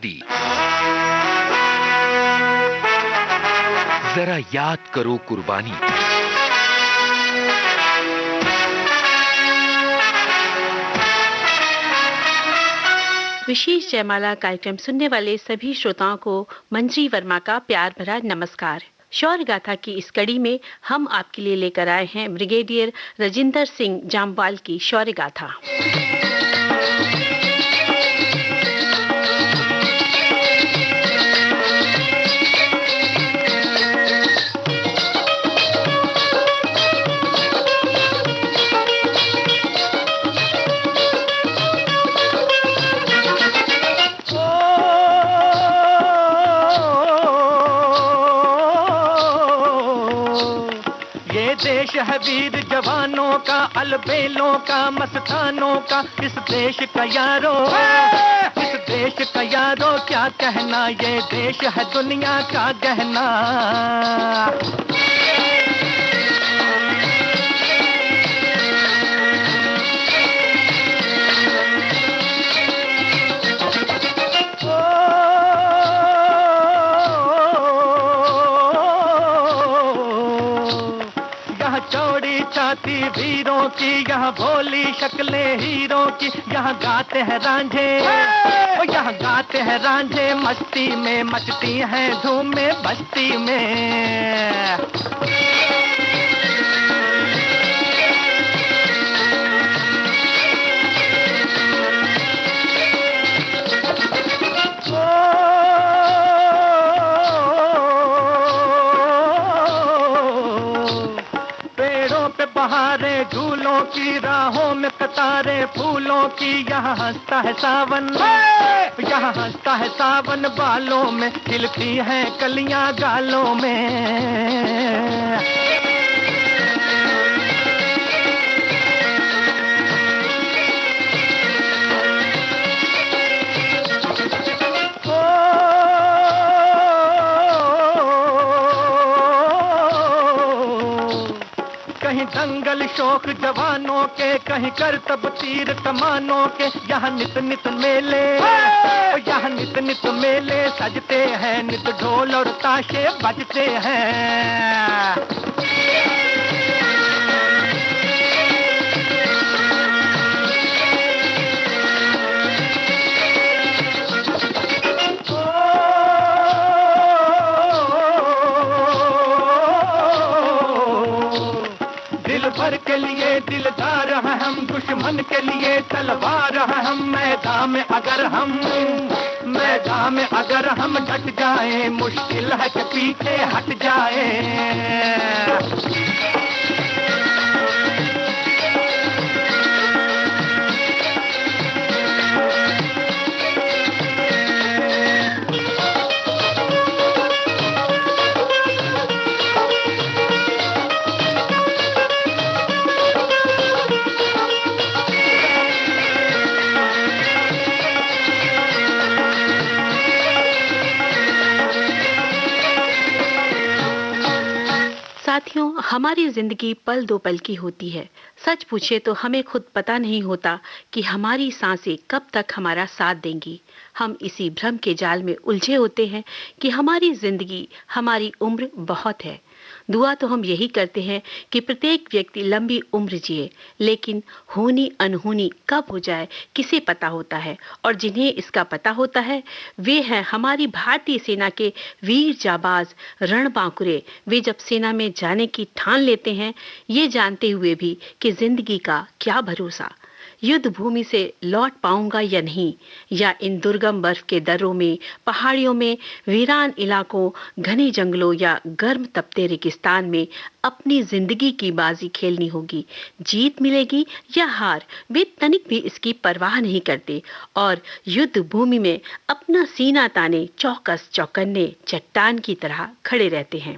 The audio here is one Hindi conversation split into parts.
आजादी। जरा याद करो कुर्बानी। विशेष जयमाला कार्यक्रम सुनने वाले सभी श्रोताओं को मंजरी वर्मा का प्यार भरा नमस्कार। शौर्य गाथा की इस कड़ी में हम आपके लिए लेकर आए हैं ब्रिगेडियर राजिंदर सिंह जामवाल की शौर्य गाथा। देश है वीर जवानों का, अलबेलों का, मस्तानों का। इस देश का यारो, इस देश का यारो क्या कहना, ये देश है दुनिया का गहना। चौड़ी छाती वीरों की, यहाँ भोली शक्लें हीरों की। यहाँ गाते हैं रांझे, यहाँ गाते हैं रांझे, मस्ती में मचती हैं धूमें बस्ती में। बहारे झूलों की, राहों में कतारे फूलों की। यहाँ हंसता है सावन, यहाँ हंसता है सावन, बालों में खिलती हैं कलियां गालों में। कहीं दंगल शौक जवानों के, कहीं करतब तीर कमानों के। यहाँ नित नित मेले, यहाँ नित नित मेले सजते हैं, नित ढोल और ताशे बजते हैं। भर के लिए दिलदार हैं हम, दुश्मन के लिए तलवार हैं हम। मैदान में अगर हम डट जाएं, मुश्किल है कि पीछे हट जाएं। साथियों, हमारी जिंदगी पल दो पल की होती है। सच पूछे तो हमें खुद पता नहीं होता कि हमारी सांसें कब तक हमारा साथ देंगी। हम इसी भ्रम के जाल में उलझे होते हैं कि हमारी जिंदगी, हमारी उम्र बहुत है। दुआ तो हम यही करते हैं कि प्रत्येक व्यक्ति लंबी उम्र जिए, लेकिन होनी अनहोनी कब हो जाए किसे पता होता है। और जिन्हें इसका पता होता है वे हैं हमारी भारतीय सेना के वीर जाबाज रणबांकुरे। वे जब सेना में जाने की ठान लेते हैं, ये जानते हुए भी कि जिंदगी का क्या भरोसा, युद्ध भूमि से लौट पाऊंगा या नहीं, या इन दुर्गम बर्फ के दर्रों में, पहाड़ियों में, वीरान इलाकों, घने जंगलों या गर्म तपते रेगिस्तान में अपनी जिंदगी की बाजी खेलनी होगी। जीत मिलेगी या हार, वे तनिक भी इसकी परवाह नहीं करते और युद्ध भूमि में अपना सीना ताने चौकस चौकन्ने चट्टान की तरह खड़े रहते हैं।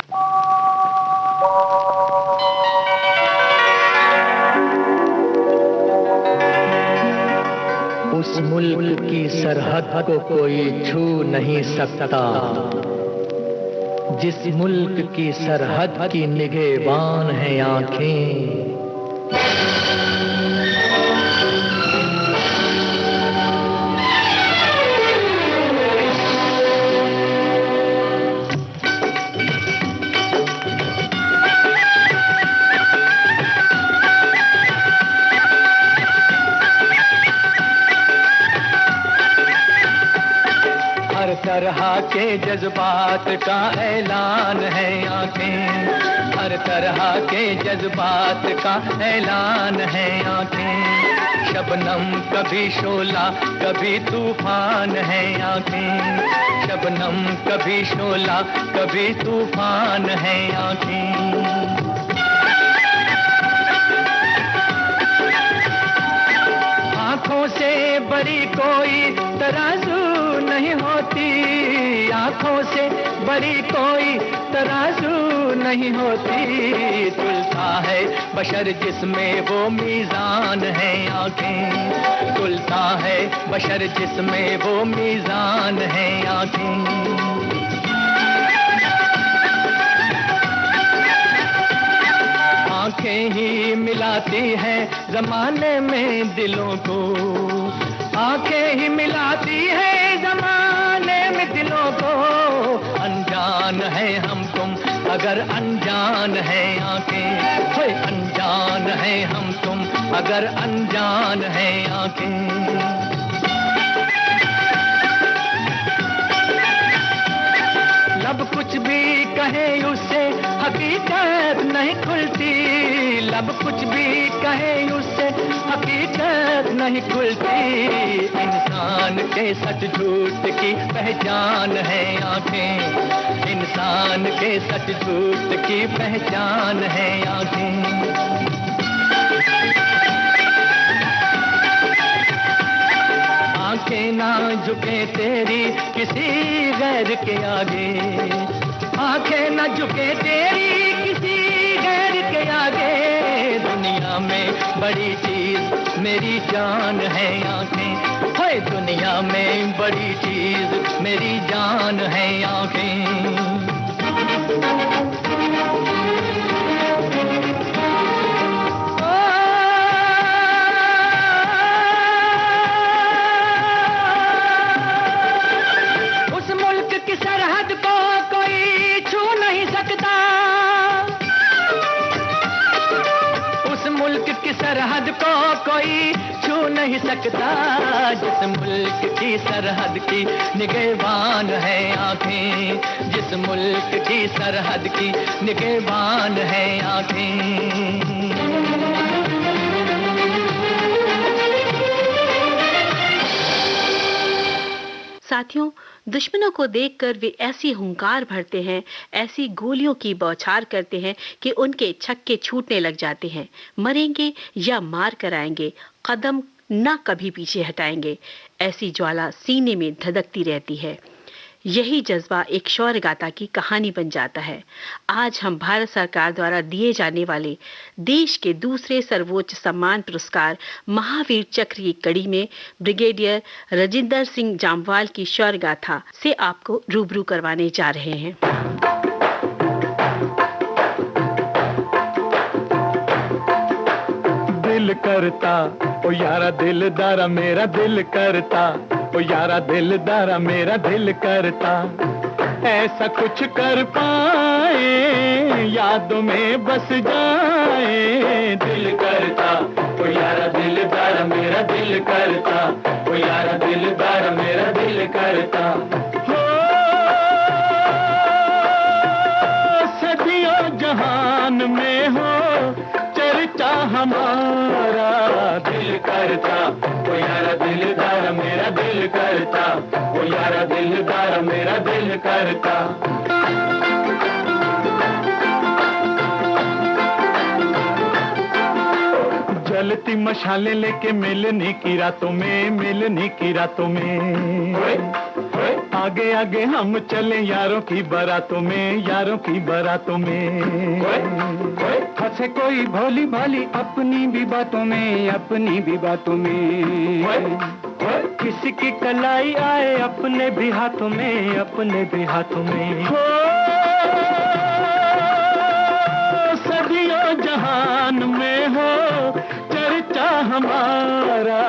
उस मुल्क की सरहद को कोई छू नहीं सकता, जिस मुल्क की सरहद की निगहबान हैं आंखें। के जज्बात का ऐलान है आंखें, हर तरह के जज्बात का ऐलान है आंखें। शबनम कभी शोला कभी तूफान है आंखें, शबनम कभी शोला कभी तूफान है आंखें। आँखों से बड़ी कोई तराजू नहीं होती, आँखों से बड़ी कोई तराजू नहीं होती। तुलता है बशर जिसमें वो मीज़ान है आँखें, तुलता है बशर जिसमें वो मीज़ान है आँखें। आँखें ही मिलाती हैं ज़माने में दिलों को, आँखें ही मिलाती हैं ज़माने में दिलों को। अनजान है हम तुम अगर अनजान है आँखें, होए अनजान है हम तुम अगर अनजान है आँखें। लब कुछ भी कहे उससे हकीकत नहीं खुलती, लब कुछ भी कहे उससे हकीकत नहीं खुलती। इंसान के सच झूठ की पहचान है आँखें, इंसान के सच झूठ की पहचान है आँखें। आंखें ना झुके तेरी किसी गैर के आगे, आंखें ना झुके तेरी किसी गैर के आगे। दुनिया में बड़ी चीज मेरी जान है आंखें, हाय दुनिया में बड़ी चीज मेरी जान है आंखें। सरहद को कोई छू नहीं सकता, उस मुल्क की सरहद को कोई छू नहीं सकता। जिस मुल्क की सरहद की निगहबान है आँखें, जिस मुल्क की सरहद की निगहबान है आँखें। साथियों, दुश्मनों को देखकर वे ऐसी हुंकार भरते हैं, ऐसी गोलियों की बौछार करते हैं कि उनके छक्के छूटने लग जाते हैं। मरेंगे या मार कर आएंगे, कदम ना कभी पीछे हटाएंगे, ऐसी ज्वाला सीने में धधकती रहती है। यही जज्बा एक शौर्य गाथा की कहानी बन जाता है। आज हम भारत सरकार द्वारा दिए जाने वाले देश के दूसरे सर्वोच्च सम्मान पुरस्कार महावीर चक्र की कड़ी में ब्रिगेडियर राजिंदर सिंह जामवाल की शौर्य गाथा से आपको रूबरू करवाने जा रहे हैं। दिल करता ओ यारा दिलदारा मेरा दिल करता, ओ यारा दिलदारा मेरा दिल करता। ऐसा कुछ कर पाए यादों में बस जाए। दिल करता ओ यारा दिलदारा मेरा दिल करता, ओ यारा दिलदारा मेरा दिल करता। हो सदियों जहान में हो चर्चा हमारा। दिल करता ओ यारा दिलदार मेरा दिल करता, ओ यारा दिलदार मेरा दिल करता। जलती मशाले लेके मिलने की रातों में, मिलने की रातों में। आगे आगे हम चले यारों की बारातों में, यारों की बारातों में। फंसे कोई भोली भाली अपनी भी बातों में, अपनी भी बातों में। किसी की कलाई आए अपने भी हाथों में, अपने भी हाथों में। हो सदियों जहान में हो चर्चा हमारा।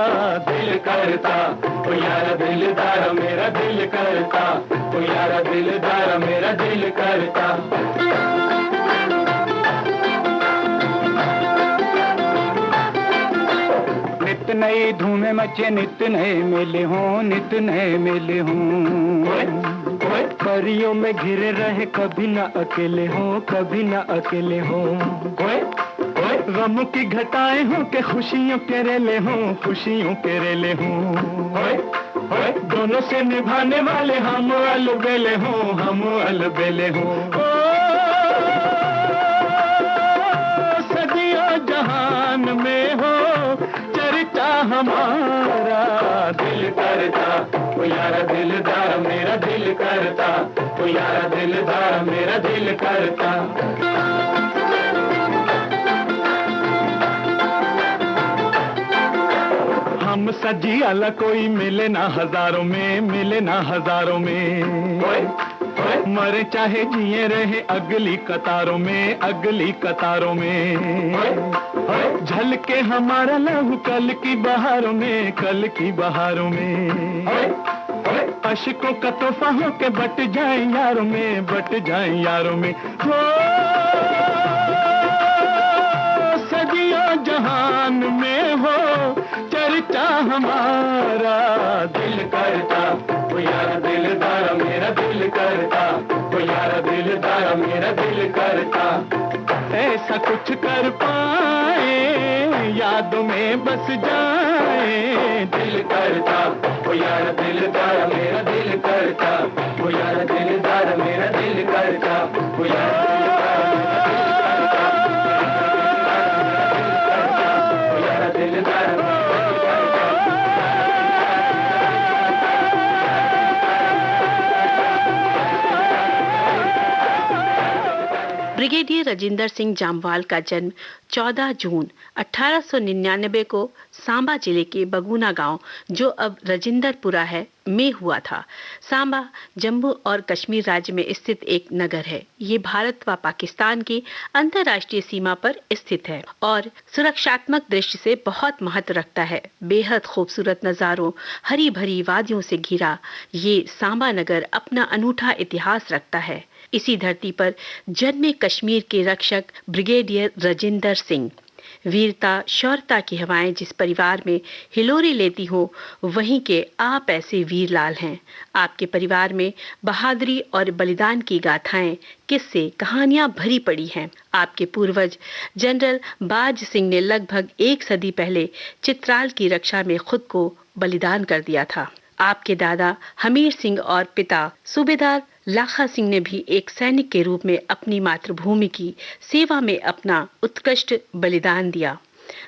दिल करता ओ यारा दिलदार मेरा दिल करता, ओ यारा दिलदार मेरा दिल करता। नित नई धूमें मचे, नित नए मेले हों, नित नए मेले हों। परियों में घिरे रहे, कभी ना अकेले हो, कभी ना अकेले हो। ओए ओए गमों की घटाएं हो के खुशियों के रेले हो, खुशियों के रेले हो। ओए ओए दोनों से निभाने वाले हम अलबेले हो, हम अलबेले हो। सदियों जहान में हो चर्चा हमारा, दिल करता ओ यारा दिलदार मेरा दिल करता, ओ यारा दिलदार मेरा दिल करता। हम सजी अलग कोई मिले ना हजारों में, मिले ना हजारों में। ओए ओए मरे चाहे जिए रहे अगली कतारों में, अगली कतारों में। ओए ओए झलके हमारा लहू कल की बहारों में, कल की बहारों में। ओए ओए अशकों का तोहफा हो के बट जाए यारों में, बट जाए यारों में। हो सदियों जहान में हो चर्चा हमारा, दिल करता ओ यारा दिलदार मेरा दिल करता, ओ यारा दिलदार मेरा दिल करता। ऐसा कुछ कर पाए यादों में बस जाए, दिल करता ओ यारा दिलदार मेरा दिल करता, ओ यारा दिलदार मेरा दिल करता, ओ यारा ब्रिगेडियर राजिंदर सिंह जामवाल का जन्म 14 जून 1899 को सांबा जिले के बगुना गांव, जो अब राजिंदरपुरा है, में हुआ था। सांबा जम्मू और कश्मीर राज्य में स्थित एक नगर है। ये भारत व पाकिस्तान की अंतर्राष्ट्रीय सीमा पर स्थित है और सुरक्षात्मक दृष्टि से बहुत महत्व रखता है। बेहद खूबसूरत नज़ारों, हरी भरी वादियों से घिरा ये सांबा नगर अपना अनूठा इतिहास रखता है। इसी धरती पर जन्मे कश्मीर के रक्षक ब्रिगेडियर राजिंदर सिंह। वीरता शौर्यता की हवाएं जिस परिवार में हिलोरी लेती हो, वहीं के आप ऐसे वीर लाल हैं। आपके परिवार में बहादुरी और बलिदान की गाथाएं, किस्से, कहानियां भरी पड़ी हैं। आपके पूर्वज जनरल बाज सिंह ने लगभग 1 सदी पहले चित्राल की रक्षा में खुद को बलिदान कर दिया था। आपके दादा हमीर सिंह और पिता सूबेदार लाखा सिंह ने भी एक सैनिक के रूप में अपनी मातृभूमि की सेवा में अपना उत्कृष्ट बलिदान दिया।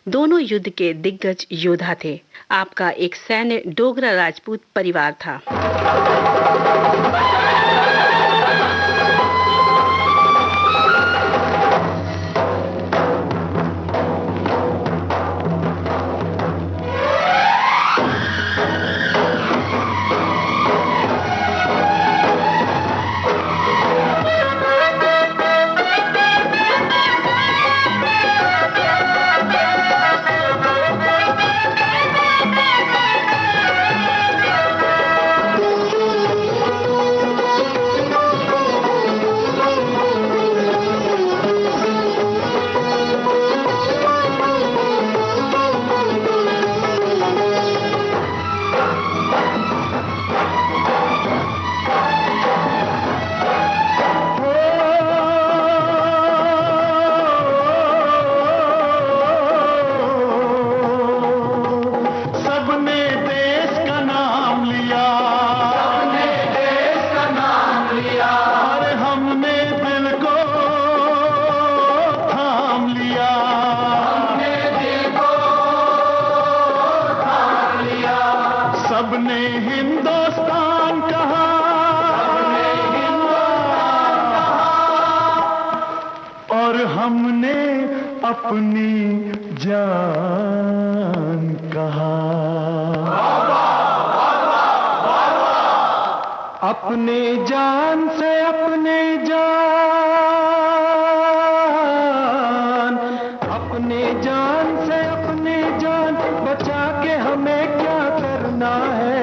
दोनों युद्ध के दिग्गज योद्धा थे। आपका एक सैन्य डोगरा राजपूत परिवार था। सबने हिंदुस्तान कहा, और हमने अपनी जान कहा। अपने जान से अपने जान, अपने जान से अपने जान बचा के हमें क्या करना है।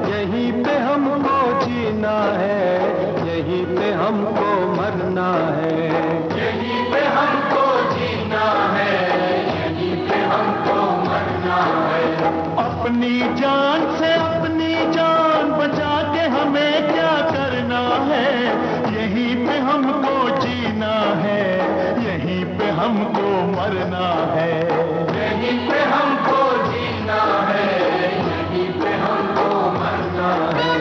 यहीं पे हमको जीना है, यहीं पे हमको मरना है। यहीं पे हमको जीना है, यहीं पे हमको मरना है। अपनी जान से अपनी जान बचा के हमें क्या करना है। हमको जीना है, यहीं पे हमको मरना है। यहीं पे हमको जीना है, यहीं पे हमको मरना है।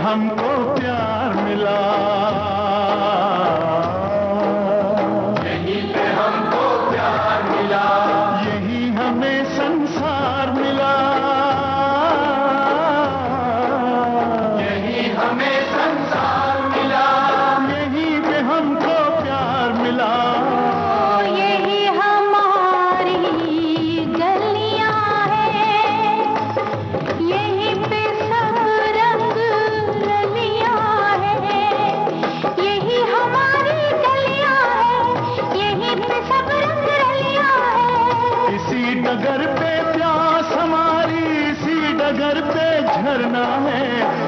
हमको प्यार मिला, यहीं पे हमको प्यार मिला, यहीं हमें संसार मिला, यहीं हमें संसार मिला, यहीं पे हमको प्यार मिला। यही हमारी गलियां हैं, यहीं पे सब रंग रलियां हैं, यही हमारी गलियां हैं, यहीं पे सब रंग रलियां हैं। इसी डगर पे प्यास हमारी, इसी डगर पे झरना है,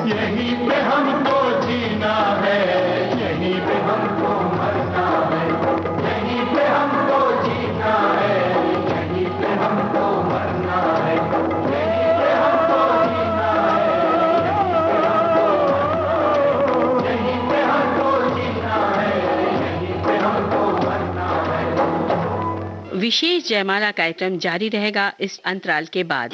यहीं पे हमको जीना है, यहीं पे हमको मरना है। यहीं पे हमको जीना है, यहीं पे हमको मरना है। यहीं पे हमको जीना है, यहीं पे हमको जीना है, यहीं पे हमको मरना है। विशेष जयमाला कार्यक्रम जारी रहेगा इस अंतराल के बाद।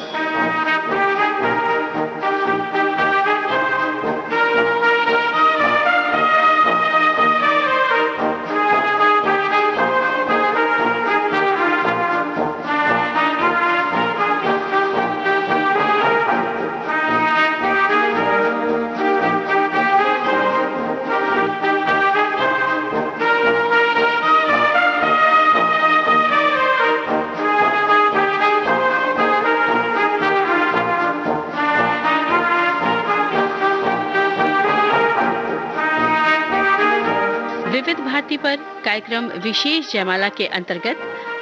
विविध भारती पर कार्यक्रम विशेष जयमाला के अंतर्गत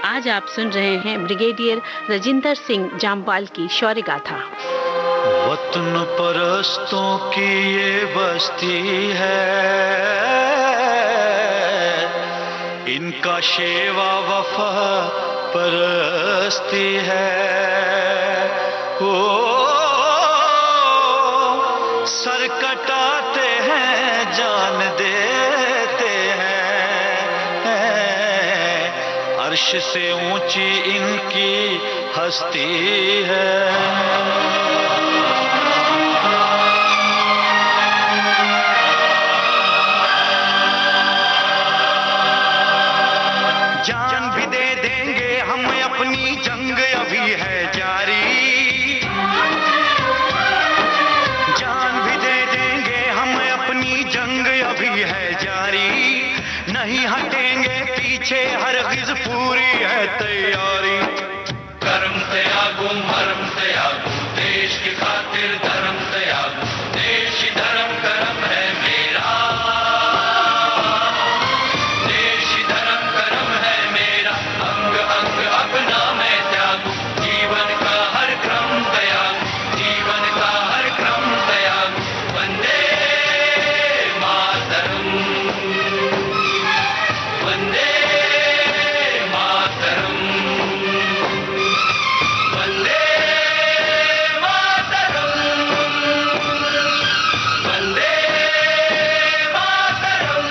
आज आप सुन रहे हैं ब्रिगेडियर राजिंदर सिंह जामवाल की शौर्य गाथा। वतन परस्तों की ये बस्ती है, इनका शेवा वफा परस्ती है। ओ सर कटाते हैं, जान देते हैं, अर्श से ऊंची इनकी हस्ती है। जान भी दे देंगे हम, अपनी जंग अभी है जारी। जान भी दे देंगे हम, अपनी जंग अभी है जारी। नहीं हटेंगे पीछे, हरगिज़ पूरी है तैयारी। कर्म से आगू, मर्म से आगू, देश की खातिर धर्म से आगू। देश ही धर्म कर्म है मेरा, देश ही धर्म कर्म है मेरा। अंग अंग अपना मैं त्यागू, जीवन का हर क्रम त्यागू, जीवन का हर क्रम त्यागू। वंदे मातरम, वंदे मातरम, वंदे मातरम, वंदे मातरम।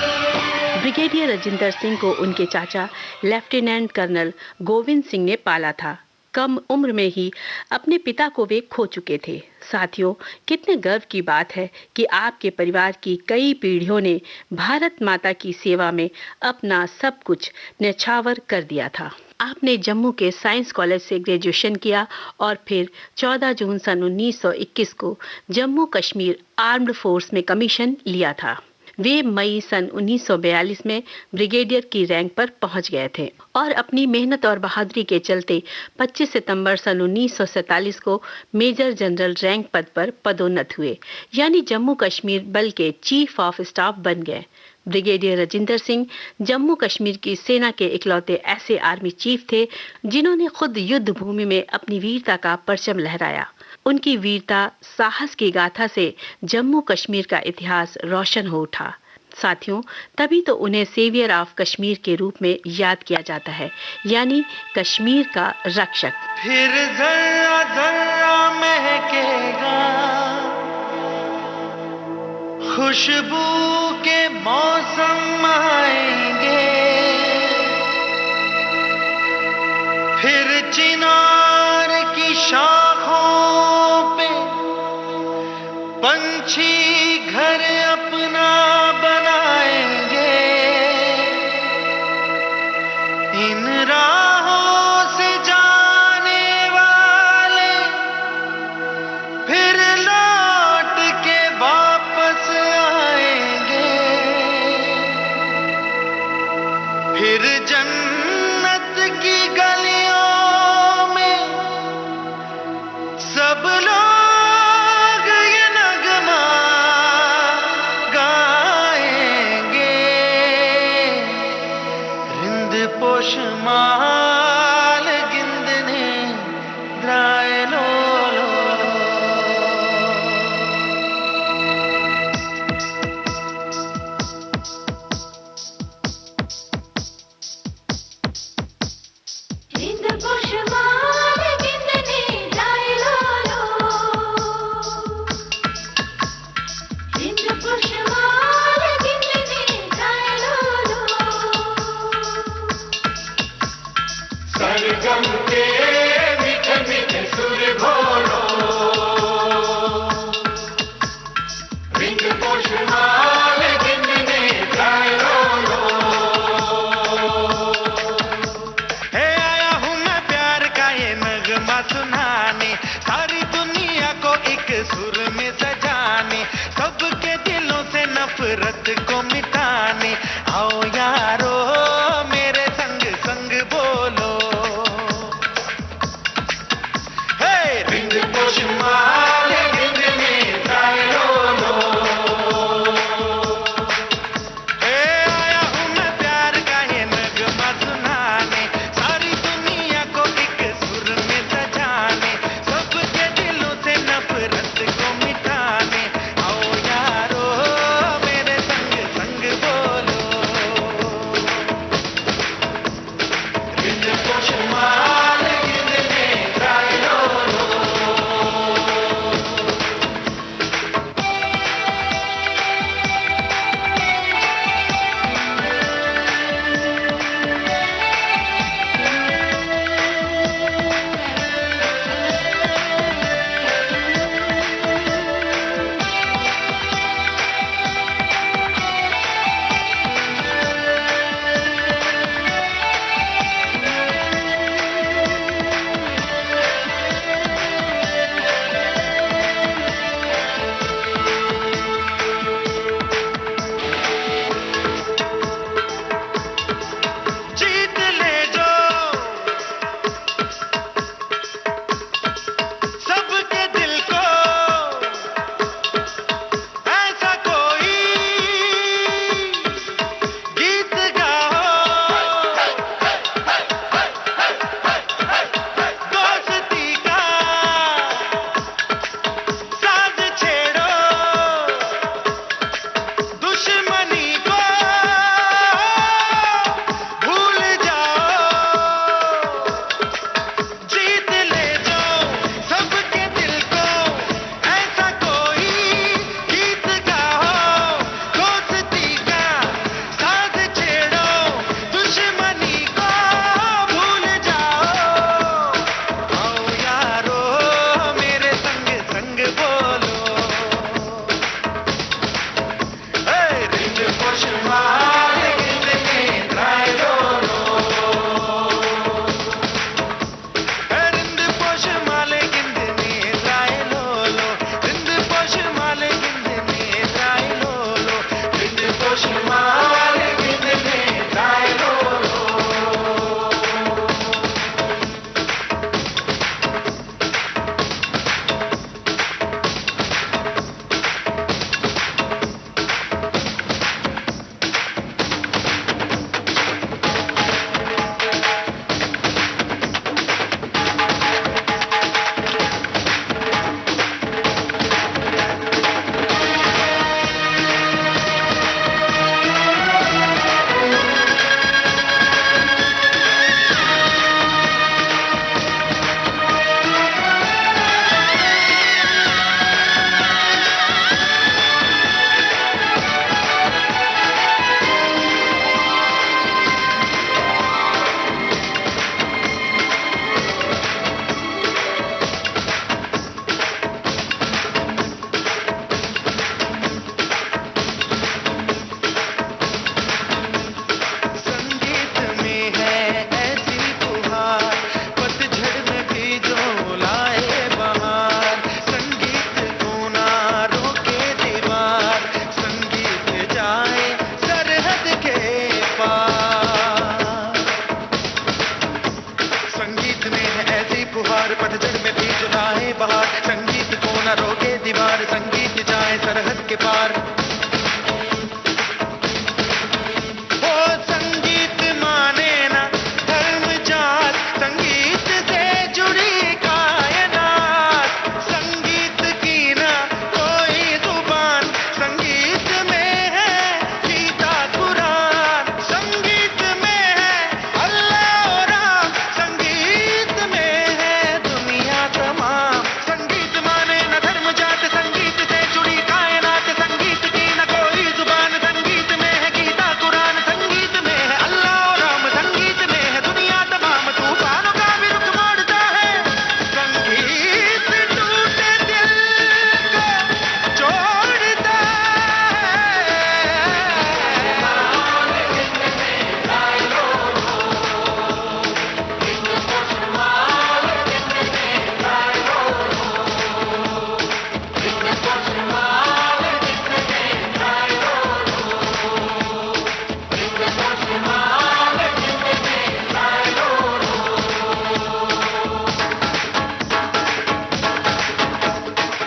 ब्रिगेडियर राजिंदर सिंह को उनके चाचा लेफ्टिनेंट कर्नल गोविंद सिंह ने पाला था। कम उम्र में ही अपने पिता को वे खो चुके थे। साथियों, कितने गर्व की बात है कि आपके परिवार की कई पीढ़ियों ने भारत माता की सेवा में अपना सब कुछ न्यौछावर कर दिया था। आपने जम्मू के साइंस कॉलेज से ग्रेजुएशन किया और फिर 14 जून सन 1921 को जम्मू कश्मीर आर्म्ड फोर्स में कमीशन लिया था। वे मई सन 1942 में ब्रिगेडियर की रैंक पर पहुंच गए थे और अपनी मेहनत और बहादुरी के चलते 25 सितंबर सन 1947 को मेजर जनरल रैंक पद पर पदोन्नत हुए, यानी जम्मू कश्मीर बल के चीफ ऑफ स्टाफ बन गए। ब्रिगेडियर राजिंदर सिंह जम्मू कश्मीर की सेना के इकलौते ऐसे आर्मी चीफ थे जिन्होंने खुद युद्ध भूमि में अपनी वीरता का परचम लहराया। उनकी वीरता, साहस की गाथा से जम्मू कश्मीर का इतिहास रोशन हो उठा। साथियों, तभी तो उन्हें सेवियर ऑफ कश्मीर के रूप में याद किया जाता है, यानी कश्मीर का रक्षक। फिर जर्रा जर्रा महकेगा, खुशबू के मौसम आएंगे, फिर चिनार की शाखों पे पंछी घर अपना बनाएंगे। इन राहों से जाने वाले फिर लौट के वापस आएंगे, फिर जन्नत की गलियों में सब लोग ये नगमा गाएंगे। रिंद पोशमाल गिंदने द्राय लो लो। रिंद पोशमाल गिंदने द्राय लो लो। रिंद पोशमाल गिंदने द्राय लो लो। सरगम के मीठे मीठे सुर घोलो, रिंग पोशमाल गिनने गाए रो। हे आया हूँ मैं प्यार का ये नगमा सुनाने, सारी दुनिया को एक सुर में सजाने, सबके दिलों से नफरत को मिटाने। आओ यारो मेरे संग संग बोलो, हे रिंग पोशमाल गिनने गाए रो। हे आया हूँ मैं प्यार का ये नगमा सुनाने, सारी दुनिया को एक सुर में सजाने, सबके दिलों से नफरत को मिटाने। आओ यारो मेरे संग गुहार, पतझड़ में भी सुनाए बहार, संगीत को न रोके दीवार, संगीत जाए सरहद के पार। ओ संगीत माने ना धर्म जात, संगीत से जुड़ी कायनात, संगीत की ना कोई जुबान, संगीत में है गीता कुरान, संगीत में है अल्लाह और राम, संगीत में है दुनिया तमाम। संगीत माने न धर्म जात, संगीत से जुड़ी कायनात, संगीत की न कोई जुबान, संगीत में है गीता कुरान, संगीत में है अल्लाह और राम, संगीत में है दुनिया तमाम। तूफानों का भी रुख मोड़ता है संगीत, टूटे दिल को जोड़ता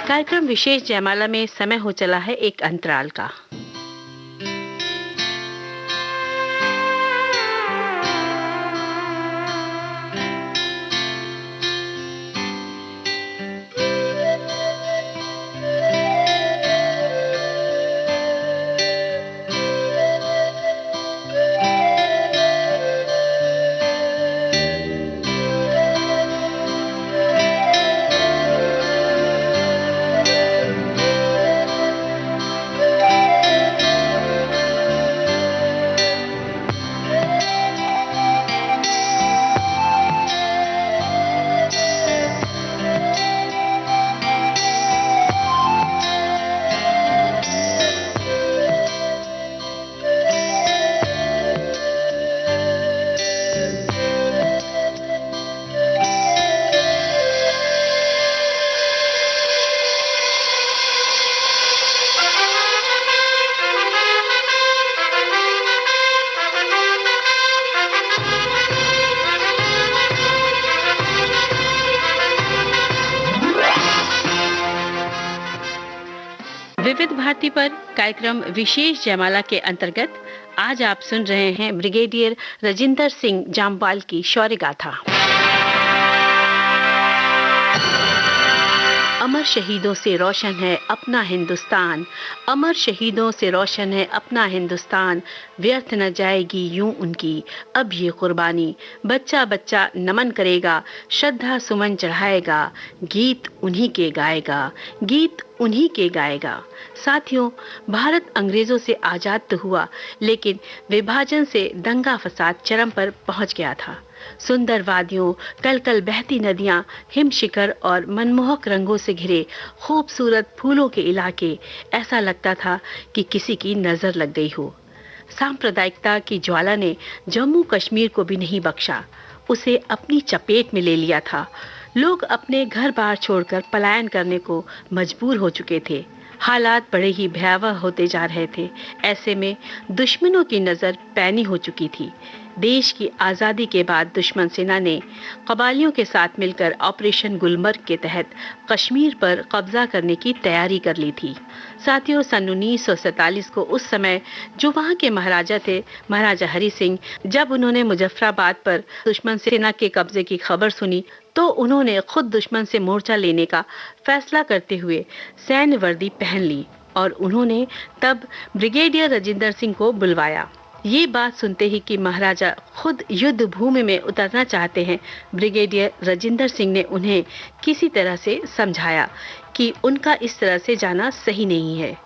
कार्यक्रम विशेष जयमाला में समय हो चला है एक अंतराल का। विविध भारती पर कार्यक्रम विशेष जयमाला के अंतर्गत आज आप सुन रहे हैं ब्रिगेडियर राजिंदर सिंह जामवाल की शौर्य गाथा। अमर शहीदों से रोशन है अपना हिंदुस्तान, अमर शहीदों से रोशन है अपना हिंदुस्तान, व्यर्थ न जाएगी यूं उनकी अब ये कुर्बानी, बच्चा बच्चा नमन करेगा, श्रद्धा सुमन चढ़ाएगा, गीत उन्हीं के गाएगा, गीत उन्हीं के गाएगा। साथियों, भारत अंग्रेजों से आजाद तो हुआ, लेकिन विभाजन से दंगा फसाद चरम पर पहुंच गया था। सुंदर वादियों, कल कल बहती नदियां, हिम शिखर और मनमोहक रंगों से घिरे खूबसूरत फूलों के इलाके, ऐसा लगता था कि किसी की नजर लग गई हो। सांप्रदायिकता की ज्वाला ने जम्मू कश्मीर को भी नहीं बख्शा, उसे अपनी चपेट में ले लिया था। लोग अपने घर बार छोड़कर पलायन करने को मजबूर हो चुके थे। हालात बड़े ही भयावह होते जा रहे थे। ऐसे में दुश्मनों की नज़र पैनी हो चुकी थी। देश की आज़ादी के बाद दुश्मन सेना ने कबालियों के साथ मिलकर ऑपरेशन गुलमर्ग के तहत कश्मीर पर कब्जा करने की तैयारी कर ली थी। साथियों, सन 1947 को उस समय जो वहाँ के महाराजा थे, महाराजा हरि सिंह, जब उन्होंने मुजफ्फराबाद पर दुश्मन सेना के कब्जे की खबर सुनी तो उन्होंने खुद दुश्मन से मोर्चा लेने का फैसला करते हुए सैन्य वर्दी पहन ली और उन्होंने तब ब्रिगेडियर राजिंदर सिंह को बुलवाया। ये बात सुनते ही कि महाराजा खुद युद्ध भूमि में उतरना चाहते हैं, ब्रिगेडियर राजिंदर सिंह ने उन्हें किसी तरह से समझाया कि उनका इस तरह से जाना सही नहीं है।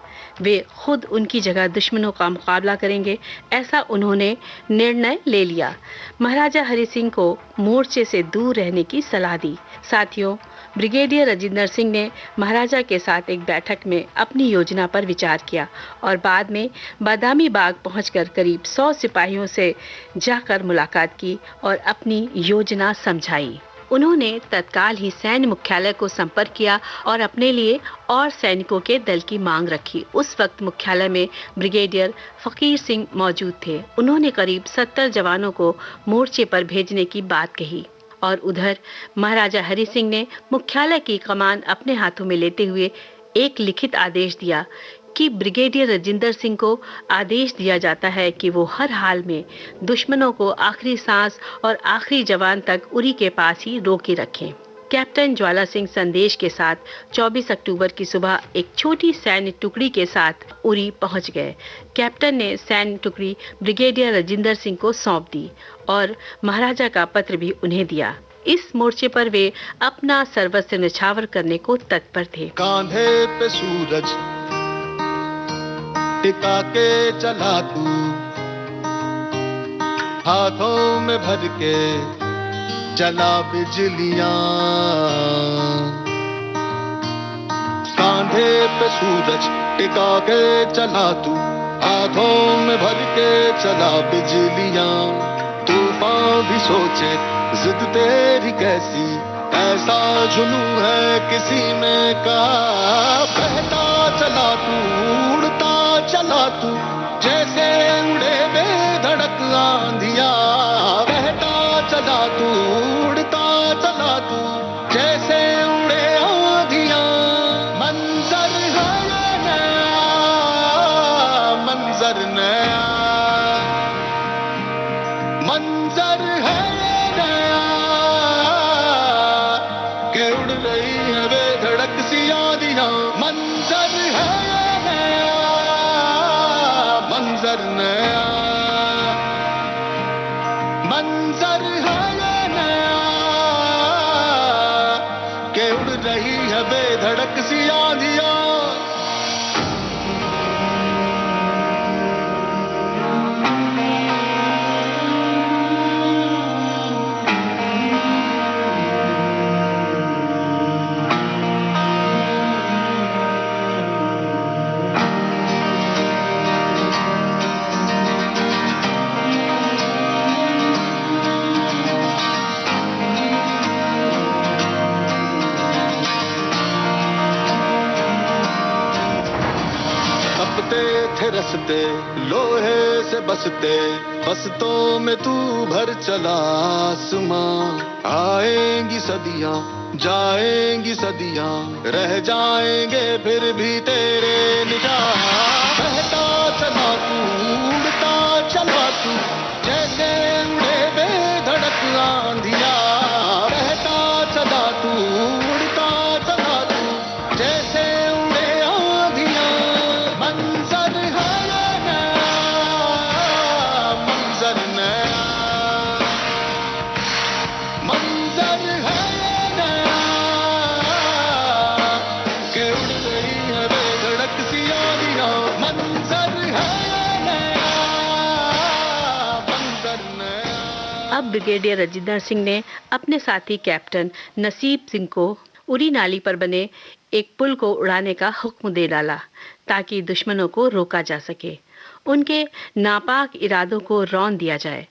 वे खुद उनकी जगह दुश्मनों का मुकाबला करेंगे, ऐसा उन्होंने निर्णय ले लिया। महाराजा हरि सिंह को मोर्चे से दूर रहने की सलाह दी। साथियों, ब्रिगेडियर राजिंदर सिंह ने महाराजा के साथ एक बैठक में अपनी योजना पर विचार किया और बाद में बादामी बाग पहुंचकर करीब 100 सिपाहियों से जाकर मुलाकात की और अपनी योजना समझाई। उन्होंने तत्काल ही सैन्य मुख्यालय को संपर्क किया और अपने लिए और सैनिकों के दल की मांग रखी। उस वक्त मुख्यालय में ब्रिगेडियर फकीर सिंह मौजूद थे। उन्होंने करीब 70 जवानों को मोर्चे पर भेजने की बात कही और उधर महाराजा हरि सिंह ने मुख्यालय की कमान अपने हाथों में लेते हुए एक लिखित आदेश दिया कि ब्रिगेडियर राजेंद्र सिंह को आदेश दिया जाता है कि वो हर हाल में दुश्मनों को आखिरी सांस और आखिरी जवान तक उरी के पास ही रोके रखें। कैप्टन ज्वाला सिंह संदेश के साथ 24 अक्टूबर की सुबह एक छोटी सैन्य टुकड़ी के साथ उरी पहुंच गए। कैप्टन ने सैन्य टुकड़ी ब्रिगेडियर राजेंद्र सिंह को सौंप दी और महाराजा का पत्र भी उन्हें दिया। इस मोर्चे पर वे अपना सर्वस्व न्यौछावर करने को तत्पर थे। कांधे पे सूरज टिका के चला तू, हाथों में भर के चला बिजलियां, कांधे पे सूरज टिका के चला तू, हाथों में भर के चला बिजलियां। तूफान भी सोचे जिद तेरी कैसी, ऐसा जुनू है किसी में कहा। बहता चला तू, उड़ता चला तू, जैसे उड़े बेधड़क आंधिया। बहता चला तू, उड़ता चला तू, जैसे उड़े आंधिया। मंजर है नया, मंजर नया, मंजर है नया, के उड़ रही है बेधड़क सी आंधिया। मंजर है नया, मंजर नया, मंजर है नया, के उड़ रही है बेधड़क सी आंधिया। थे रसते लोहे से बसते, बसतों में तू भर चला आसमां। आएंगी सदियां, जाएंगी सदियां, रह जाएंगे फिर भी तेरे निगाह। बहता चला तू, उड़ता चला तू, जैसे उड़े बेधड़क आंधिया। बहता चला तू, उड़ता चला तू, जैसे उड़े आंधिया। मंजर है नया, मंजर नया, मंजर है नया, के उड़ रही है बेधड़क सी आंधिया। मंजर है नया, मंजर नया। अब ब्रिगेडियर राजेंद्र सिंह ने अपने साथी कैप्टन नसीब सिंह को उरी नाली पर बने एक पुल को उड़ाने का हुक्म दे डाला ताकि दुश्मनों को रोका जा सके, उनके नापाक इरादों को रौंद दिया जाए।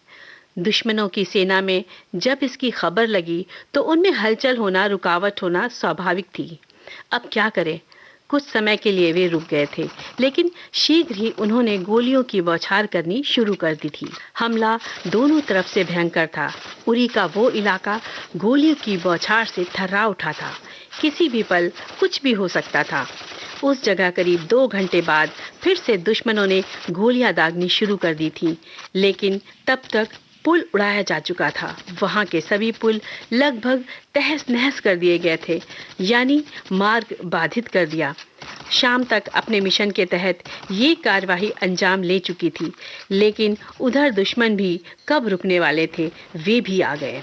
दुश्मनों की सेना में जब इसकी खबर लगी तो उनमें हलचल होना, रुकावट होना स्वाभाविक थी। अब क्या करें? कुछ समय के लिए वे रुक गए थे, लेकिन शीघ्र ही उन्होंने गोलियों की बौछार करनी शुरू कर दी थी। हमला दोनों तरफ से भयंकर था। उरी का वो इलाका गोलियों की बौछार से थर्रा उठा था। किसी भी पल कुछ भी हो सकता था। उस जगह करीब 2 घंटे बाद फिर से दुश्मनों ने गोलियां दागनी शुरू कर दी थी, लेकिन तब तक पुल उड़ाया जा चुका था। वहां के सभी पुल लगभग तहस नहस कर दिए गए थे, यानी मार्ग बाधित कर दिया। शाम तक अपने मिशन के तहत ये कार्यवाही अंजाम ले चुकी थी, लेकिन उधर दुश्मन भी कब रुकने वाले थे, वे भी आ गए।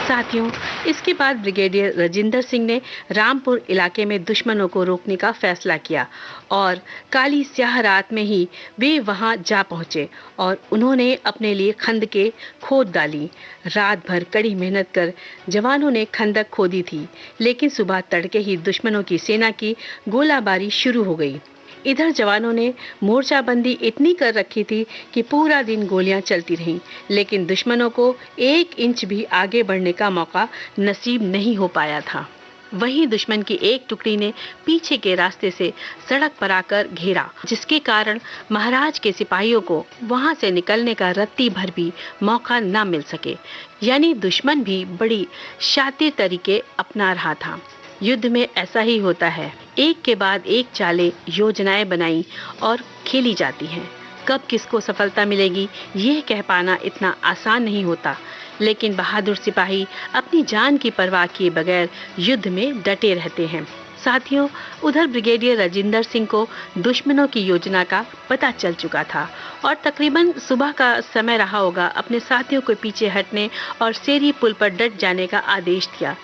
साथियों, इसके बाद ब्रिगेडियर राजेंद्र सिंह ने रामपुर इलाके में दुश्मनों को रोकने का फैसला किया और काली स्याह रात में ही वे वहां जा पहुंचे और उन्होंने अपने लिए खंदकें खोद डाली। रात भर कड़ी मेहनत कर जवानों ने खंदक खोदी थी, लेकिन सुबह तड़के ही दुश्मनों की सेना की गोलाबारी शुरू हो गई। इधर जवानों ने मोर्चाबंदी इतनी कर रखी थी कि पूरा दिन गोलियां चलती रहीं, लेकिन दुश्मनों को 1 इंच भी आगे बढ़ने का मौका नसीब नहीं हो पाया था। वहीं दुश्मन की एक टुकड़ी ने पीछे के रास्ते से सड़क पर आकर घेरा, जिसके कारण महाराज के सिपाहियों को वहां से निकलने का रत्ती भर भी मौका न मिल सके। यानी दुश्मन भी बड़ी शातिर तरीके अपना रहा था। युद्ध में ऐसा ही होता है, एक के बाद एक चालें, योजनाएं बनाई और खेली जाती हैं। कब किसको सफलता मिलेगी यह कह पाना इतना आसान नहीं होता, लेकिन बहादुर सिपाही अपनी जान की परवाह किए बगैर युद्ध में डटे रहते हैं। साथियों, उधर ब्रिगेडियर राजिंदर सिंह को दुश्मनों की योजना का पता चल चुका था और तकरीबन सुबह का समय रहा होगा अपने साथियों को पीछे हटने और सेरी पुल पर डट जाने का आदेश दिया।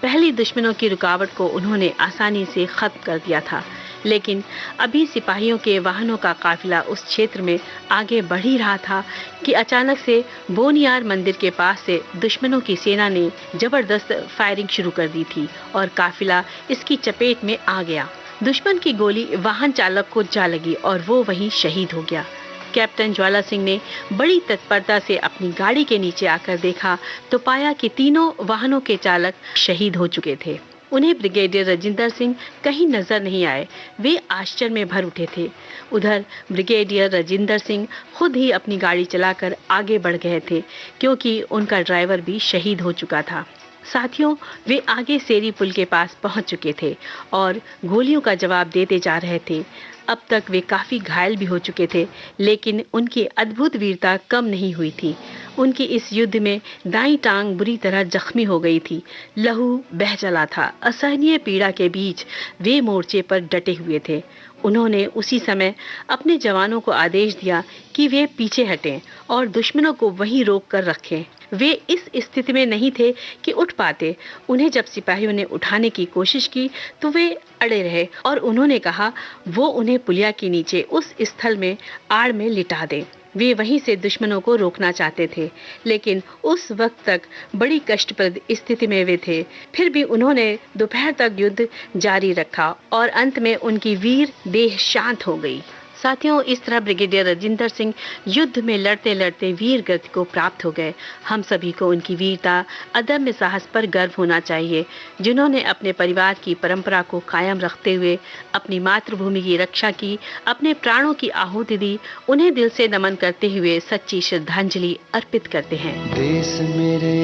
पहली दुश्मनों की रुकावट को उन्होंने आसानी से खत्म कर दिया था, लेकिन अभी सिपाहियों के वाहनों का काफिला उस क्षेत्र में आगे बढ़ ही रहा था कि अचानक से बोनियार मंदिर के पास से दुश्मनों की सेना ने जबरदस्त फायरिंग शुरू कर दी थी और काफिला इसकी चपेट में आ गया। दुश्मन की गोली वाहन चालक को जा लगी और वो वहीं शहीद हो गया। कैप्टन ज्वाला सिंह ने बड़ी तत्परता से अपनी गाड़ी के नीचे आकर देखा तो पाया कि तीनों वाहनों के चालक शहीद हो चुके थे। उन्हें ब्रिगेडियर राजिंदर सिंह कहीं नजर नहीं आए। वे आश्चर्य में भर उठे थे। उधर ब्रिगेडियर राजिंदर सिंह खुद ही अपनी गाड़ी चलाकर आगे बढ़ गए थे, क्योंकि उनका ड्राइवर भी शहीद हो चुका था। साथियों, वे आगे सेरी पुल के पास पहुंच चुके थे और गोलियों का जवाब देते जा रहे थे। अब तक वे काफी घायल भी हो चुके थे, लेकिन उनकी अद्भुत वीरता कम नहीं हुई थी। उनकी इस युद्ध में दाईं टांग बुरी तरह जख्मी हो गई थी, लहू बह चला था। असहनीय पीड़ा के बीच वे मोर्चे पर डटे हुए थे। उन्होंने उसी समय अपने जवानों को आदेश दिया कि वे पीछे हटें और दुश्मनों को वहीं रोक कर रखें। वे इस स्थिति में नहीं थे कि उठ पाते। उन्हें जब सिपाहियों ने उठाने की कोशिश की तो वे अड़े रहे और उन्होंने कहा वो उन्हें पुलिया के नीचे उस स्थल में आड़ में लिटा दें। वे वहीं से दुश्मनों को रोकना चाहते थे, लेकिन उस वक्त तक बड़ी कष्टप्रद स्थिति में वे थे। फिर भी उन्होंने दोपहर तक युद्ध जारी रखा और अंत में उनकी वीर देह शांत हो गई। साथियों, इस तरह ब्रिगेडियर राजिंदर सिंह युद्ध में लड़ते लड़ते वीर गति को प्राप्त हो गए। हम सभी को उनकी वीरता, अदम्य साहस पर गर्व होना चाहिए, जिन्होंने अपने परिवार की परंपरा को कायम रखते हुए अपनी मातृभूमि की रक्षा की, अपने प्राणों की आहुति दी। उन्हें दिल से नमन करते हुए सच्ची श्रद्धांजलि अर्पित करते हैं। देश मेरी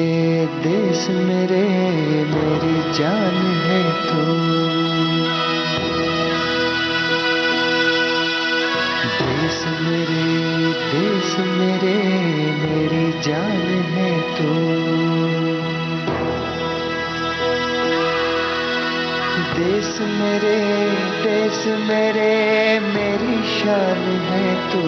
मेरी जान है तू। देश मेरे मेरी जान है तू। देश मेरे मेरी शान है तू।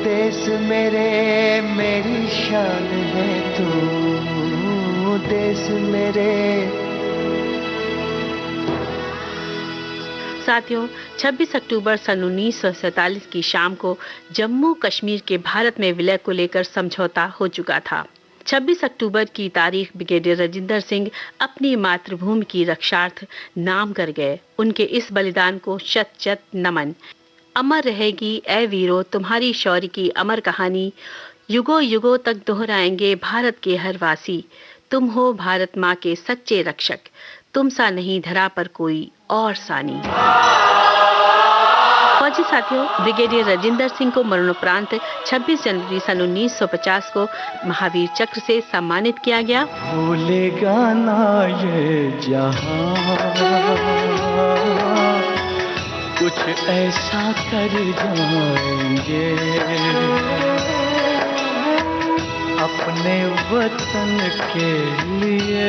देश मेरे मेरी शान है तू। देश मेरे। साथियों, 26 अक्टूबर सन 1947 की शाम को जम्मू कश्मीर के भारत में विलय को लेकर समझौता हो चुका था। 26 अक्टूबर की तारीख ब्रिगेडियर राजिंदर सिंह अपनी मातृभूमि की रक्षार्थ नाम कर गए। उनके इस बलिदान को शत शत नमन। अमर रहेगी ए वीरो तुम्हारी शौर्य की अमर कहानी, युगों युगों तक दोहराएंगे भारत के हर वासी। तुम हो भारत माँ के सच्चे रक्षक, तुम सा नहीं धरा पर कोई और सानी। फौजी साथियों, ब्रिगेडियर राजिंदर सिंह को मरणोपरांत 26 जनवरी सन 1950 को महावीर चक्र से सम्मानित किया गया। भूलेगा ना ये जहां, कुछ ऐसा कर जाएंगे अपने वतन के लिए,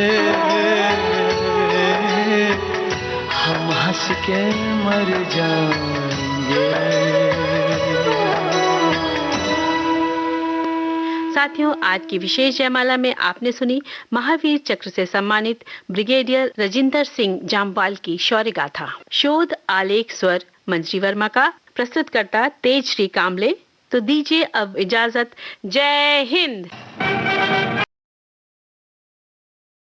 हम हंस के मर जाएंगे। साथियों, आज की विशेष जयमाला में आपने सुनी महावीर चक्र से सम्मानित ब्रिगेडियर राजिंदर सिंह जामवाल की शौर्य गाथा। शोध आलेख स्वर मंजरी वर्मा का, प्रस्तुतकर्ता तेज श्री कामले। तो दीजिए अब इजाजत। जय हिंद।